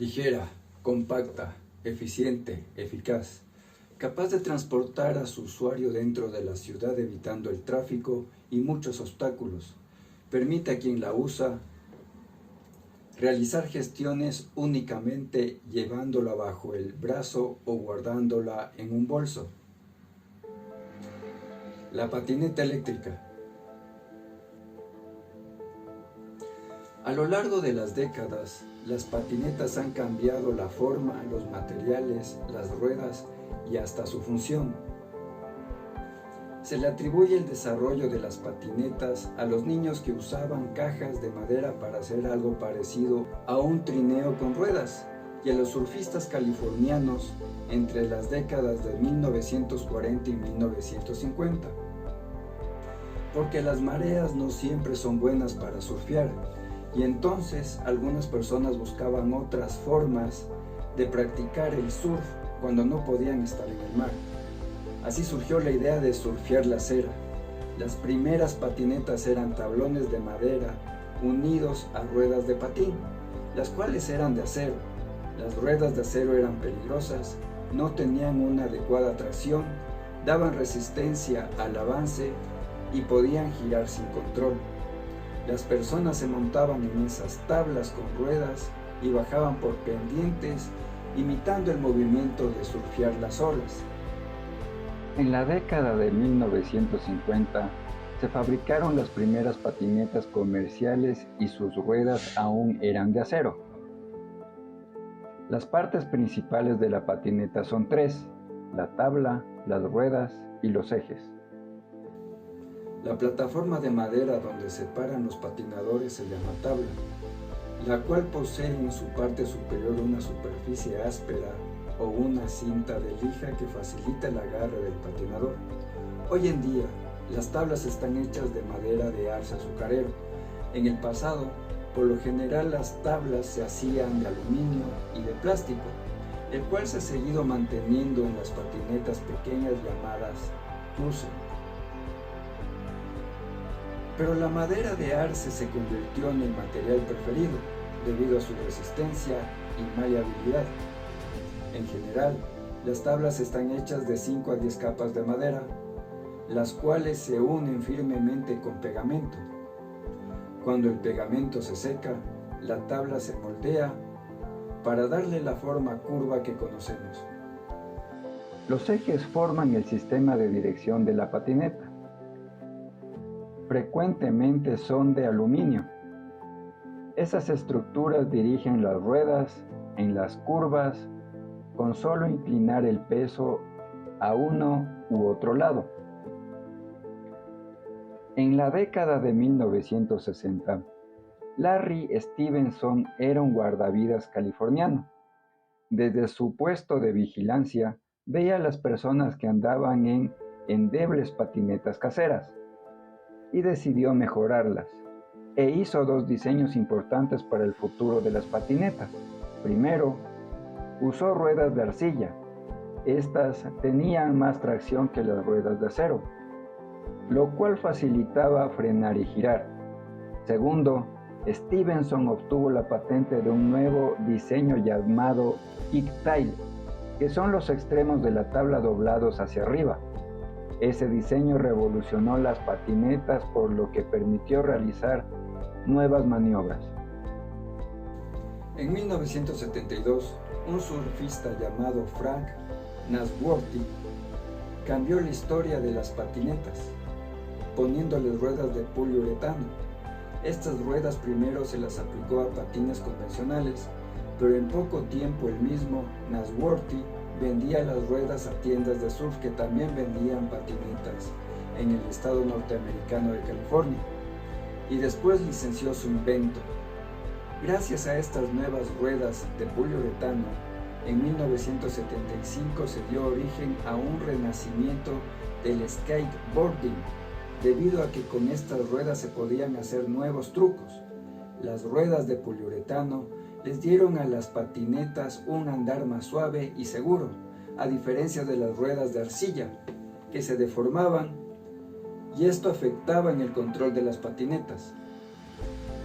Ligera, compacta, eficiente, eficaz, capaz de transportar a su usuario dentro de la ciudad evitando el tráfico y muchos obstáculos. Permite a quien la usa realizar gestiones únicamente llevándola bajo el brazo o guardándola en un bolso. La patineta eléctrica. A lo largo de las décadas, las patinetas han cambiado la forma, los materiales, las ruedas y hasta su función. Se le atribuye el desarrollo de las patinetas a los niños que usaban cajas de madera para hacer algo parecido a un trineo con ruedas, y a los surfistas californianos entre las décadas de 1940 y 1950. Porque las mareas no siempre son buenas para surfear, y entonces algunas personas buscaban otras formas de practicar el surf cuando no podían estar en el mar. Así surgió la idea de surfear la acera. Las primeras patinetas eran tablones de madera unidos a ruedas de patín, las cuales eran de acero. Las ruedas de acero eran peligrosas, no tenían una adecuada tracción, daban resistencia al avance y podían girar sin control. Las personas se montaban en esas tablas con ruedas y bajaban por pendientes, imitando el movimiento de surfear las olas. En la década de 1950 se fabricaron las primeras patinetas comerciales y sus ruedas aún eran de acero. Las partes principales de la patineta son tres: la tabla, las ruedas y los ejes. La plataforma de madera donde se paran los patinadores se llama tabla, la cual posee en su parte superior una superficie áspera o una cinta de lija que facilita el agarre del patinador. Hoy en día, las tablas están hechas de madera de arce azucarero. En el pasado, por lo general las tablas se hacían de aluminio y de plástico, el cual se ha seguido manteniendo en las patinetas pequeñas llamadas cruiser. Pero la madera de arce se convirtió en el material preferido debido a su resistencia y maleabilidad. En general, las tablas están hechas de 5 a 10 capas de madera, las cuales se unen firmemente con pegamento. Cuando el pegamento se seca, la tabla se moldea para darle la forma curva que conocemos. Los ejes forman el sistema de dirección de la patineta. Frecuentemente son de aluminio. Esas estructuras dirigen las ruedas en las curvas con solo inclinar el peso a uno u otro lado. En la década de 1960, Larry Stevenson era un guardavidas californiano. Desde su puesto de vigilancia, veía a las personas que andaban en endebles patinetas caseras y decidió mejorarlas, e hizo dos diseños importantes para el futuro de las patinetas. Primero, usó ruedas de arcilla. Estas tenían más tracción que las ruedas de acero, lo cual facilitaba frenar y girar. Segundo, Stevenson obtuvo la patente de un nuevo diseño llamado kick-tail, que son los extremos de la tabla doblados hacia arriba. Ese diseño revolucionó las patinetas, por lo que permitió realizar nuevas maniobras. En 1972, un surfista llamado Frank Nasworthy cambió la historia de las patinetas, poniéndoles ruedas de poliuretano. Estas ruedas primero se las aplicó a patines convencionales, pero en poco tiempo el mismo Nasworthy vendía las ruedas a tiendas de surf que también vendían patinetas en el estado norteamericano de California, y después licenció su invento. Gracias a estas nuevas ruedas de poliuretano, en 1975 se dio origen a un renacimiento del skateboarding, debido a que con estas ruedas se podían hacer nuevos trucos. Las ruedas de poliuretano les dieron a las patinetas un andar más suave y seguro, a diferencia de las ruedas de arcilla, que se deformaban, y esto afectaba en el control de las patinetas.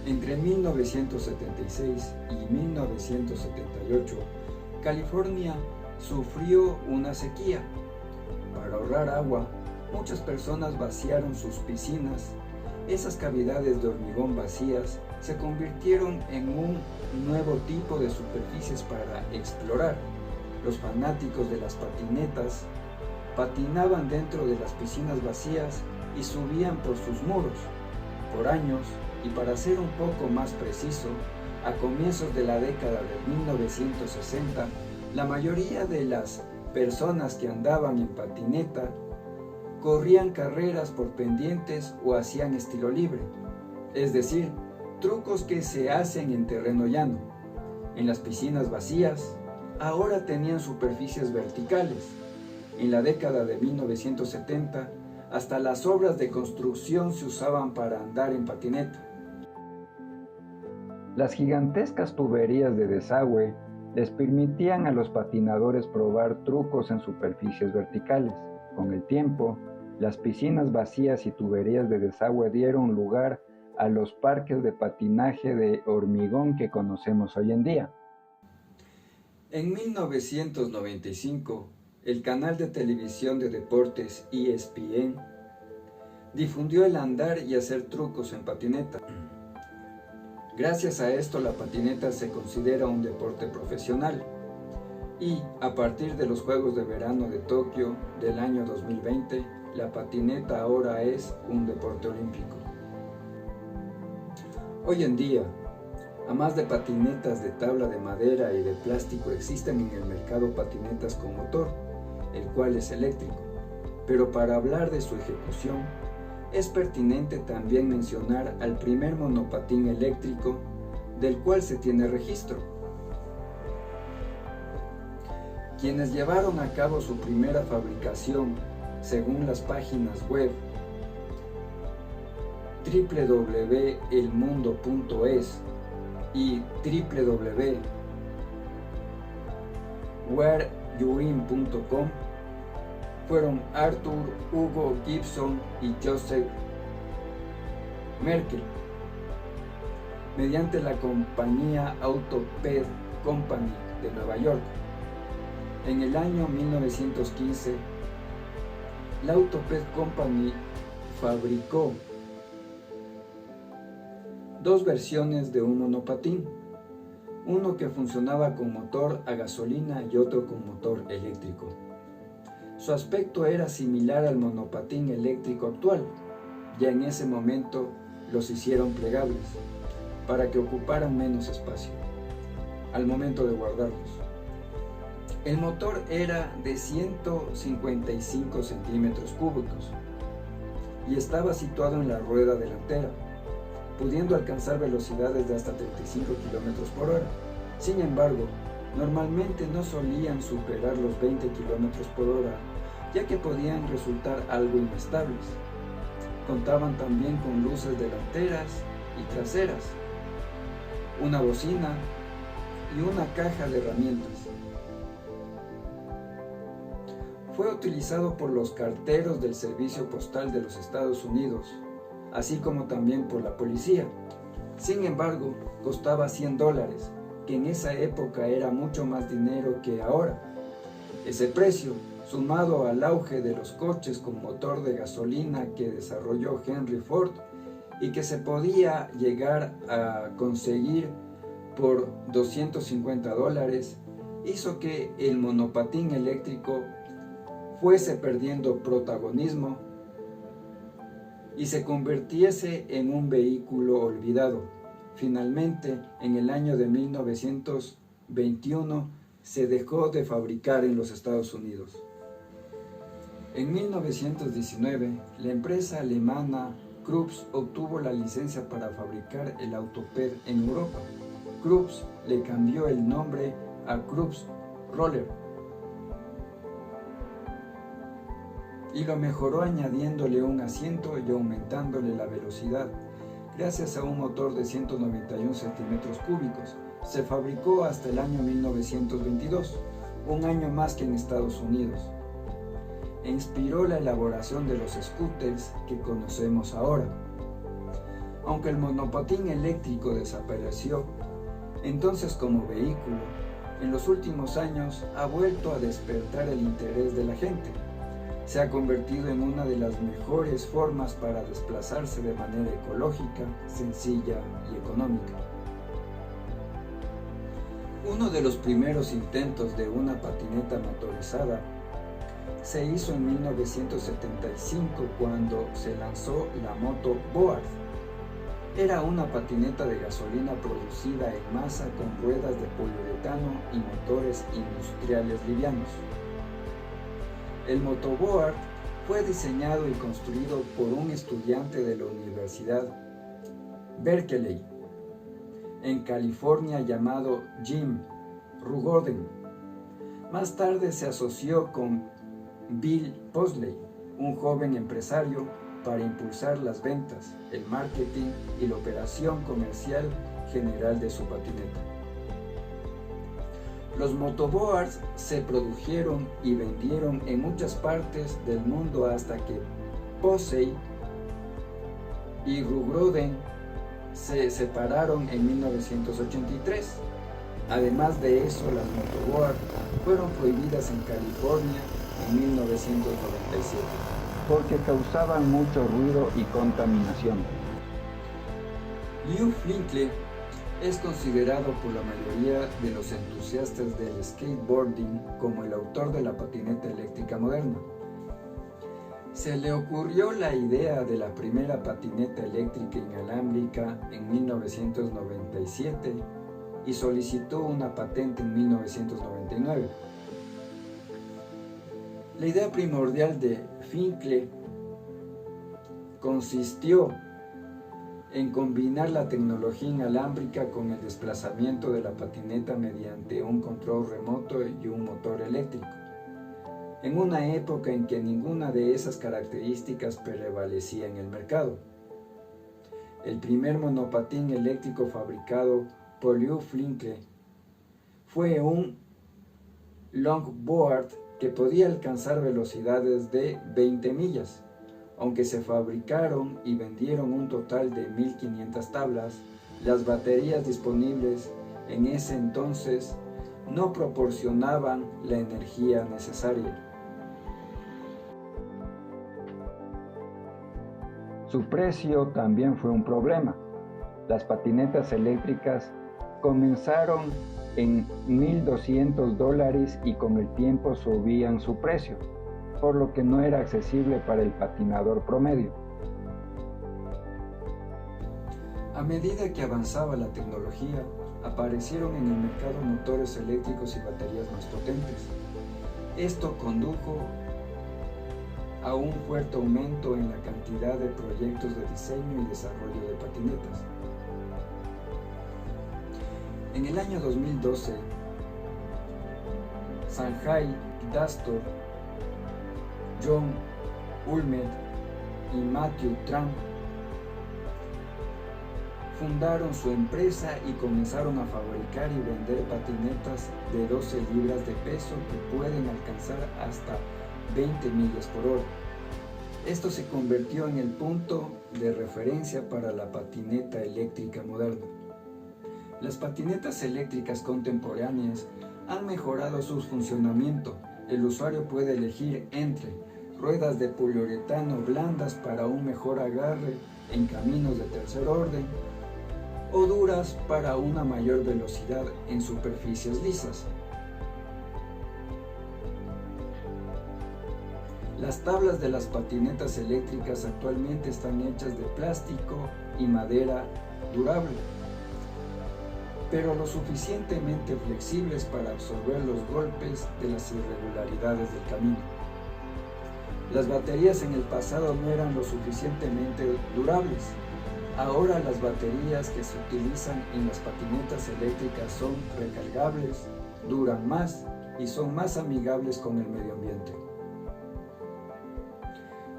Entre 1976 y 1978, California sufrió una sequía. Para ahorrar agua, muchas personas vaciaron sus piscinas. Esas cavidades de hormigón vacías se convirtieron en un nuevo tipo de superficies para explorar. Los fanáticos de las patinetas patinaban dentro de las piscinas vacías y subían por sus muros. Por años, y para ser un poco más preciso, a comienzos de la década de 1960, la mayoría de las personas que andaban en patineta corrían carreras por pendientes o hacían estilo libre, es decir, trucos que se hacen en terreno llano. En las piscinas vacías, ahora tenían superficies verticales. En la década de 1970, hasta las obras de construcción se usaban para andar en patineta. Las gigantescas tuberías de desagüe les permitían a los patinadores probar trucos en superficies verticales. Con el tiempo, las piscinas vacías y tuberías de desagüe dieron lugar a los parques de patinaje de hormigón que conocemos hoy en día. En 1995, el canal de televisión de deportes ESPN difundió el andar y hacer trucos en patineta. Gracias a esto, la patineta se considera un deporte profesional y, a partir de los Juegos de Verano de Tokio del año 2020, la patineta ahora es un deporte olímpico. Hoy en día, a más de patinetas de tabla de madera y de plástico, existen en el mercado patinetas con motor, el cual es eléctrico, pero para hablar de su ejecución, es pertinente también mencionar al primer monopatín eléctrico del cual se tiene registro. Quienes llevaron a cabo su primera fabricación, según las páginas web www.elmundo.es y www.whereyouin.com, fueron Arthur Hugo Gibson y Joseph Merkel, mediante la compañía Autoped Company de Nueva York. En el año 1915, la Autoped Company fabricó dos versiones de un monopatín, uno que funcionaba con motor a gasolina y otro con motor eléctrico. Su aspecto era similar al monopatín eléctrico actual. Ya en ese momento los hicieron plegables para que ocuparan menos espacio al momento de guardarlos. El motor era de 155 centímetros cúbicos y estaba situado en la rueda delantera, pudiendo alcanzar velocidades de hasta 35 kilómetros por hora. Sin embargo, normalmente no solían superar los 20 kilómetros por hora, ya que podían resultar algo inestables. Contaban también con luces delanteras y traseras, una bocina y una caja de herramientas. Fue utilizado por los carteros del Servicio Postal de los Estados Unidos, así como también por la policía. Sin embargo, costaba $100, que en esa época era mucho más dinero que ahora. Ese precio, sumado al auge de los coches con motor de gasolina que desarrolló Henry Ford y que se podía llegar a conseguir por $250, hizo que el monopatín eléctrico fuese perdiendo protagonismo y se convirtiese en un vehículo olvidado. Finalmente, en el año de 1921, se dejó de fabricar en los Estados Unidos. En 1919, la empresa alemana Krups obtuvo la licencia para fabricar el Autoped en Europa. Krups le cambió el nombre a Krups Roller y lo mejoró añadiéndole un asiento y aumentándole la velocidad. Gracias a un motor de 191 centímetros cúbicos, se fabricó hasta el año 1922, un año más que en Estados Unidos, e inspiró la elaboración de los scooters que conocemos ahora. Aunque el monopatín eléctrico desapareció entonces como vehículo, en los últimos años ha vuelto a despertar el interés de la gente. Se ha convertido en una de las mejores formas para desplazarse de manera ecológica, sencilla y económica. Uno de los primeros intentos de una patineta motorizada se hizo en 1975 cuando se lanzó la moto Board. Era una patineta de gasolina producida en masa con ruedas de poliuretano y motores industriales livianos. El motoboard fue diseñado y construido por un estudiante de la Universidad Berkeley, en California, llamado Jim Rugoden. Más tarde se asoció con Bill Posley, un joven empresario, para impulsar las ventas, el marketing y la operación comercial general de su patineta. Los motoboards se produjeron y vendieron en muchas partes del mundo hasta que Posley y Rugoden se separaron en 1983. Además de eso, las motoboards fueron prohibidas en California en 1997. Porque causaban mucho ruido y contaminación. Lew Flinkle es considerado por la mayoría de los entusiastas del skateboarding como el autor de la patineta eléctrica moderna. Se le ocurrió la idea de la primera patineta eléctrica inalámbrica en 1997 y solicitó una patente en 1999. La idea primordial de Flinkle consistió en combinar la tecnología inalámbrica con el desplazamiento de la patineta mediante un control remoto y un motor eléctrico, en una época en que ninguna de esas características prevalecía en el mercado. El primer monopatín eléctrico fabricado por Lew Flinkle fue un longboard que podía alcanzar velocidades de 20 millas. Aunque se fabricaron y vendieron un total de 1.500 tablas, las baterías disponibles en ese entonces no proporcionaban la energía necesaria. Su precio también fue un problema. Las patinetas eléctricas comenzaron en $1,200 y con el tiempo subían su precio, por lo que no era accesible para el patinador promedio. A medida que avanzaba la tecnología, aparecieron en el mercado motores eléctricos y baterías más potentes. Esto condujo a un fuerte aumento en la cantidad de proyectos de diseño y desarrollo de patinetas. En el año 2012, Sanjay Dastor, John Ulmer y Matthew Tran fundaron su empresa y comenzaron a fabricar y vender patinetas de 12 libras de peso que pueden alcanzar hasta 20 millas por hora. Esto se convirtió en el punto de referencia para la patineta eléctrica moderna. Las patinetas eléctricas contemporáneas han mejorado su funcionamiento. El usuario puede elegir entre ruedas de poliuretano blandas para un mejor agarre en caminos de tercer orden o duras para una mayor velocidad en superficies lisas. Las tablas de las patinetas eléctricas actualmente están hechas de plástico y madera durable, pero lo suficientemente flexibles para absorber los golpes de las irregularidades del camino. Las baterías en el pasado no eran lo suficientemente durables. Ahora las baterías que se utilizan en las patinetas eléctricas son recargables, duran más y son más amigables con el medio ambiente.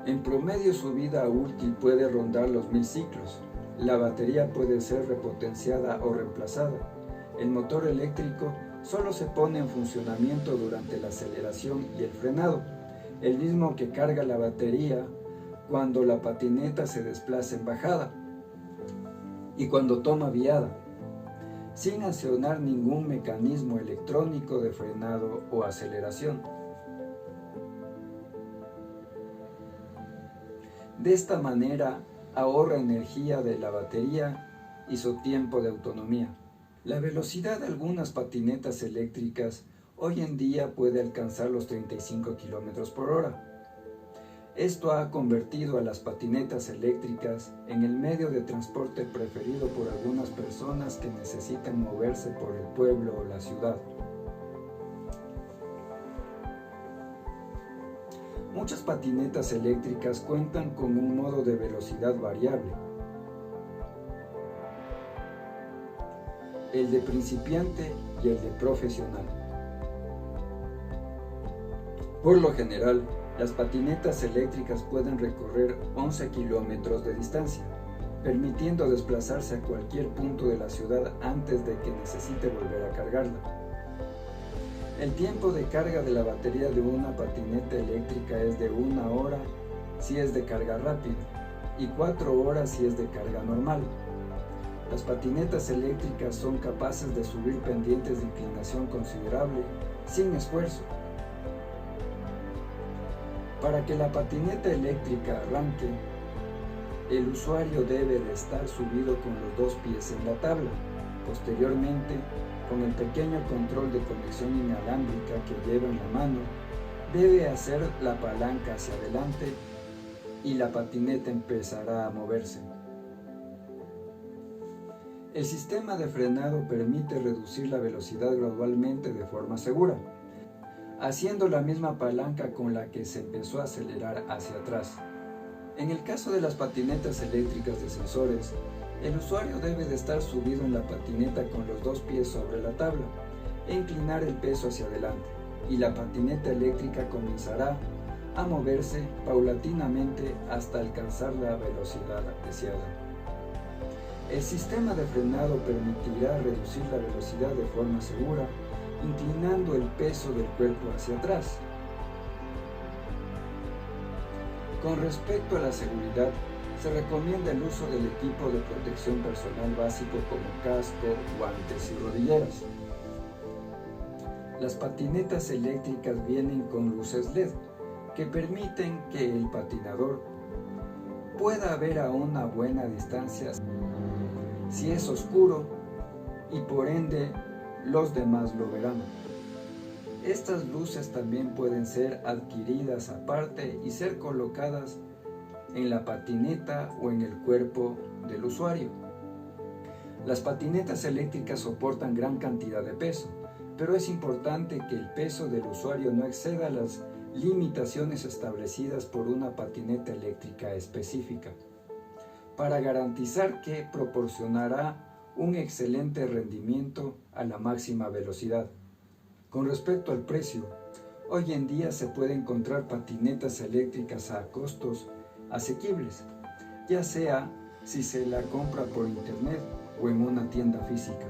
En promedio su vida útil puede rondar los 1000 ciclos. La batería puede ser repotenciada o reemplazada. El motor eléctrico solo se pone en funcionamiento durante la aceleración y el frenado, el mismo que carga la batería cuando la patineta se desplaza en bajada. y cuando toma viada, sin accionar ningún mecanismo electrónico de frenado o aceleración. De esta manera ahorra energía de la batería y su tiempo de autonomía. La velocidad de algunas patinetas eléctricas hoy en día puede alcanzar los 35 km por hora. Esto ha convertido a las patinetas eléctricas en el medio de transporte preferido por algunas personas que necesitan moverse por el pueblo o la ciudad. Muchas patinetas eléctricas cuentan con un modo de velocidad variable. El de principiante y el de profesional. Por lo general, las patinetas eléctricas pueden recorrer 11 kilómetros de distancia, permitiendo desplazarse a cualquier punto de la ciudad antes de que necesite volver a cargarla. El tiempo de carga de la batería de una patineta eléctrica es de 1 hora si es de carga rápida y 4 horas si es de carga normal. Las patinetas eléctricas son capaces de subir pendientes de inclinación considerable sin esfuerzo. Para que la patineta eléctrica arranque, el usuario debe de estar subido con los 2 pies en la tabla. Posteriormente, con el pequeño control de conexión inalámbrica que lleva en la mano, debe hacer la palanca hacia adelante y la patineta empezará a moverse. El sistema de frenado permite reducir la velocidad gradualmente de forma segura, haciendo la misma palanca con la que se empezó a acelerar hacia atrás. En el caso de las patinetas eléctricas de sensores, el usuario debe de estar subido en la patineta con los 2 pies sobre la tabla e inclinar el peso hacia adelante, y la patineta eléctrica comenzará a moverse paulatinamente hasta alcanzar la velocidad deseada. El sistema de frenado permitirá reducir la velocidad de forma segura, inclinando el peso del cuerpo hacia atrás. Con respecto a la seguridad, se recomienda el uso del equipo de protección personal básico como casco, guantes y rodilleras. Las patinetas eléctricas vienen con luces LED que permiten que el patinador pueda ver a una buena distancia si es oscuro y por ende los demás lo verán. Estas luces también pueden ser adquiridas aparte y ser colocadas en la patineta o en el cuerpo del usuario. Las patinetas eléctricas soportan gran cantidad de peso, pero es importante que el peso del usuario no exceda las limitaciones establecidas por una patineta eléctrica específica, para garantizar que proporcionará un excelente rendimiento a la máxima velocidad. Con respecto al precio, hoy en día se puede encontrar patinetas eléctricas a costos asequibles, ya sea si se la compra por internet o en una tienda física.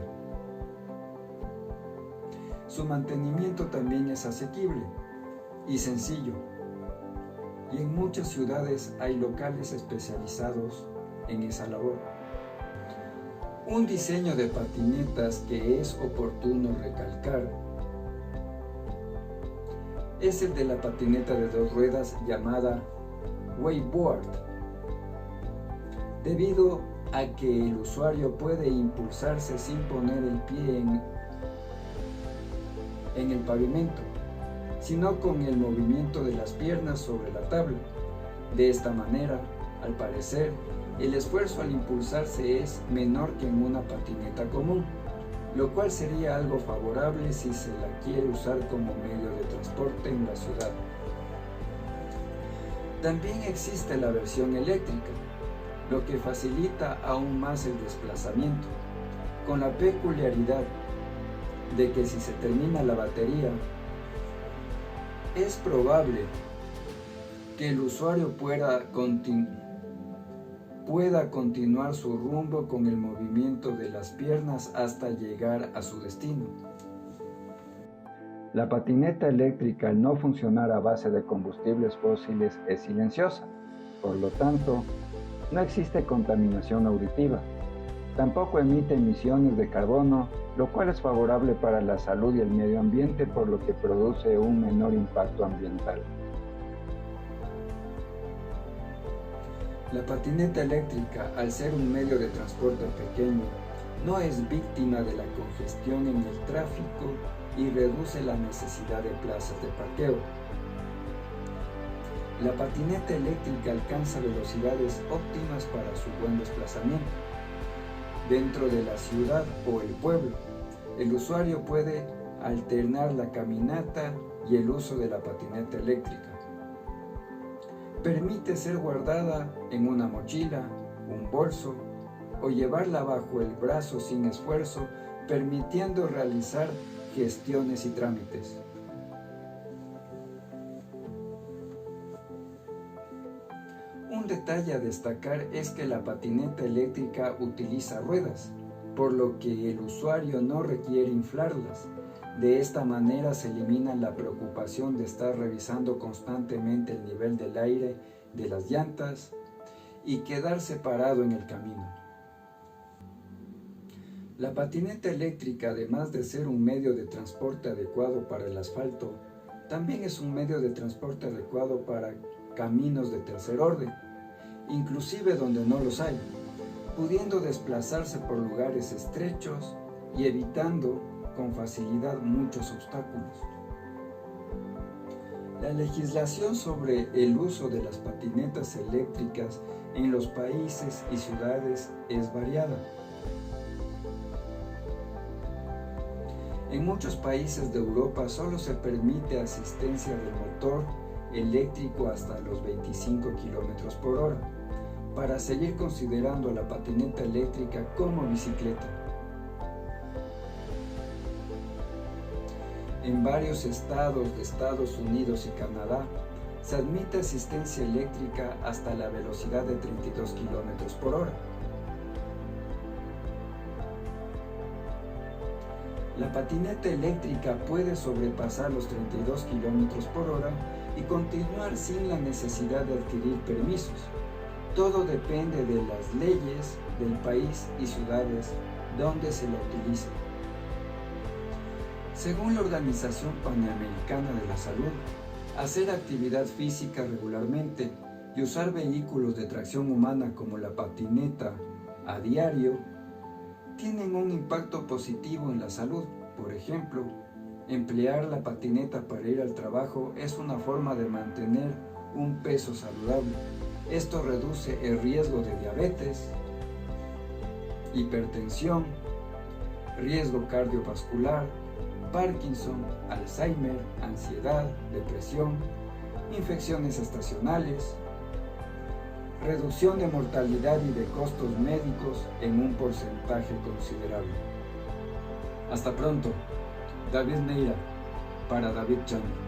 Su mantenimiento también es asequible y sencillo, y en muchas ciudades hay locales especializados en esa labor. Un diseño de patinetas que es oportuno recalcar es el de la patineta de 2 ruedas llamada Wakeboard, debido a que el usuario puede impulsarse sin poner el pie en el pavimento, sino con el movimiento de las piernas sobre la tabla. De esta manera, al parecer, el esfuerzo al impulsarse es menor que en una patineta común, lo cual sería algo favorable si se la quiere usar como medio de transporte en la ciudad. También existe la versión eléctrica, lo que facilita aún más el desplazamiento, con la peculiaridad de que si se termina la batería, es probable que el usuario pueda continuar su rumbo con el movimiento de las piernas hasta llegar a su destino. La patineta eléctrica, al no funcionar a base de combustibles fósiles, es silenciosa. Por lo tanto, no existe contaminación auditiva. Tampoco emite emisiones de carbono, lo cual es favorable para la salud y el medio ambiente, por lo que produce un menor impacto ambiental. La patineta eléctrica, al ser un medio de transporte pequeño, no es víctima de la congestión en el tráfico y reduce la necesidad de plazas de parqueo. La patineta eléctrica alcanza velocidades óptimas para su buen desplazamiento. Dentro de la ciudad o el pueblo, el usuario puede alternar la caminata y el uso de la patineta eléctrica. Permite ser guardada en una mochila, un bolso o llevarla bajo el brazo sin esfuerzo, permitiendo realizar gestiones y trámites. Un detalle a destacar es que la patineta eléctrica utiliza ruedas, por lo que el usuario no requiere inflarlas. De esta manera se elimina la preocupación de estar revisando constantemente el nivel del aire de las llantas y quedarse parado en el camino. La patineta eléctrica, además de ser un medio de transporte adecuado para el asfalto, también es un medio de transporte adecuado para caminos de tercer orden, inclusive donde no los hay, pudiendo desplazarse por lugares estrechos y evitando con facilidad muchos obstáculos. La legislación sobre el uso de las patinetas eléctricas en los países y ciudades es variada. En muchos países de Europa solo se permite asistencia del motor eléctrico hasta los 25 km por hora, para seguir considerando la patineta eléctrica como bicicleta. En varios estados de Estados Unidos y Canadá se admite asistencia eléctrica hasta la velocidad de 32 km por hora. La patineta eléctrica puede sobrepasar los 32 km por hora y continuar sin la necesidad de adquirir permisos. Todo depende de las leyes del país y ciudades donde se la utilice. Según la Organización Panamericana de la Salud, hacer actividad física regularmente y usar vehículos de tracción humana como la patineta a diario tienen un impacto positivo en la salud. Por ejemplo, emplear la patineta para ir al trabajo es una forma de mantener un peso saludable. Esto reduce el riesgo de diabetes, hipertensión, riesgo cardiovascular, Parkinson, Alzheimer, ansiedad, depresión, infecciones estacionales, reducción de mortalidad y de costos médicos en un porcentaje considerable. Hasta pronto, David Neira, para David Channel.